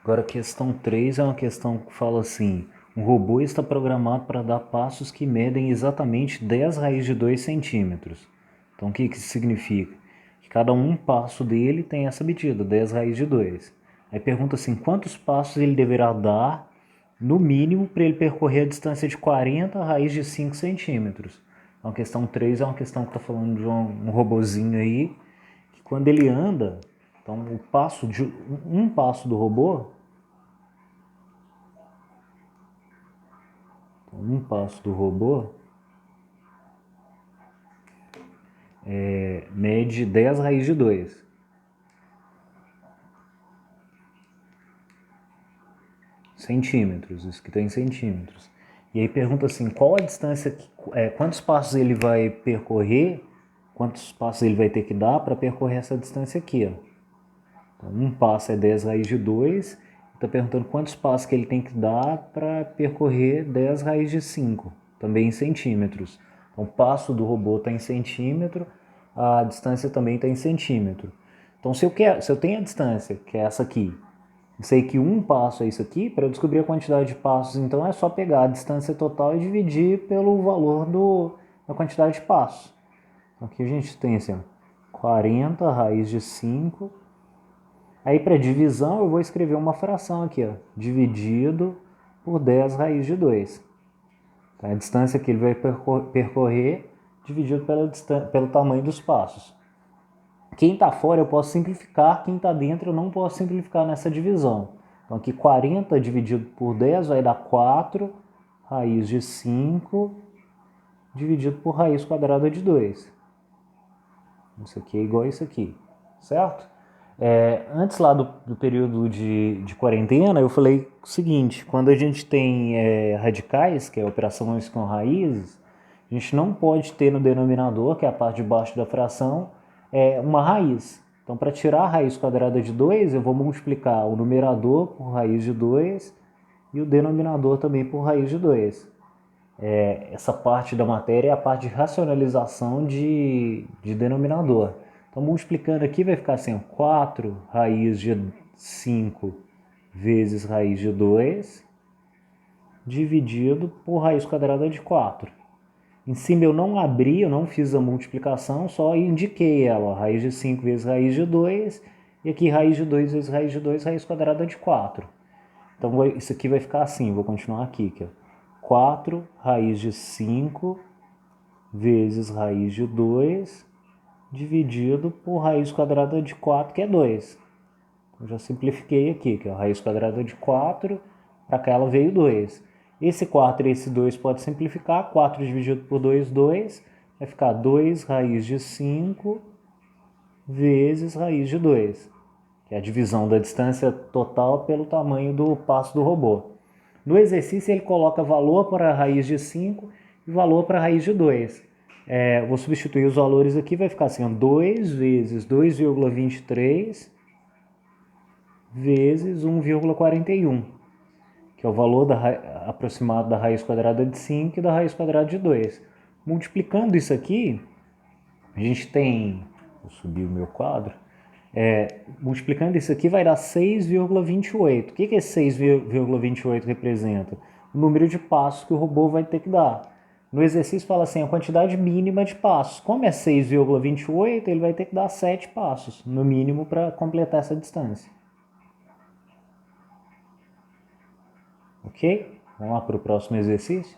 Agora a questão 3 é uma questão que fala assim: um robô está programado para dar passos que medem exatamente 10 raízes de 2 centímetros. Então o que isso significa? Que cada um passo dele tem essa medida, 10 raízes de 2. Aí pergunta assim, quantos passos ele deverá dar, no mínimo, para ele percorrer a distância de 40 raízes de 5 centímetros. Então a questão 3 é uma questão que está falando de um robozinho aí, que quando ele anda, então o passo de um passo do robô, um passo do robô mede 10 raízes de 2 centímetros, isso que está em centímetros. E aí pergunta assim, qual a distância, quantos passos ele vai percorrer, quantos passos ele vai ter que dar para percorrer essa distância aqui, ó. Então, um passo é 10 raízes de 2, está perguntando quantos passos que ele tem que dar para percorrer 10 raízes de 5, também em centímetros. Então, o passo do robô está em centímetro, a distância também está em centímetro. Então, se eu tenho a distância, que é essa aqui, sei que um passo é isso aqui, para eu descobrir a quantidade de passos, então é só pegar a distância total e dividir pelo valor da quantidade de passos. Então, aqui a gente tem assim, ó, 40 raiz de 5. Aí para divisão eu vou escrever uma fração aqui, ó, dividido por 10 raiz de 2. Tá? A distância que ele vai percorrer dividido pelo tamanho dos passos. Quem está fora eu posso simplificar, quem está dentro eu não posso simplificar nessa divisão. Então aqui 40 dividido por 10 vai dar 4 raiz de 5 dividido por raiz quadrada de 2. Isso aqui é igual a isso aqui, certo? Antes lá do período de quarentena, eu falei o seguinte, quando a gente tem radicais, que é operações com raízes, a gente não pode ter no denominador, que é a parte de baixo da fração, uma raiz. Então, para tirar a raiz quadrada de 2, eu vou multiplicar o numerador por raiz de 2 e o denominador também por raiz de 2. Essa parte da matéria é a parte de racionalização de denominador. Então, multiplicando aqui vai ficar assim, 4 raiz de 5 vezes raiz de 2 dividido por raiz quadrada de 4. Em cima eu não abri, eu não fiz a multiplicação, só indiquei ela, raiz de 5 vezes raiz de 2, e aqui raiz de 2 vezes raiz de 2, raiz quadrada de 4. Então isso aqui vai ficar assim, vou continuar aqui, que é 4 raiz de 5 vezes raiz de 2 dividido por raiz quadrada de 4, que é 2. Eu já simplifiquei aqui, que é a raiz quadrada de 4, para cá ela veio 2. Esse 4 e esse 2 pode simplificar, 4 dividido por 2, 2, vai ficar 2 raiz de 5 vezes raiz de 2, que é a divisão da distância total pelo tamanho do passo do robô. No exercício ele coloca valor para a raiz de 5 e valor para a raiz de 2. Vou substituir os valores aqui, vai ficar assim, 2 vezes 2,23 vezes 1,41, que é o valor aproximado da raiz quadrada de 5 e da raiz quadrada de 2. Multiplicando isso aqui, a gente tem... Vou subir o meu quadro. Multiplicando isso aqui vai dar 6,28. O que esse 6,28 representa? O número de passos que o robô vai ter que dar. No exercício fala assim, a quantidade mínima de passos. Como é 6,28, ele vai ter que dar 7 passos, no mínimo, para completar essa distância. Ok? Vamos lá para o próximo exercício?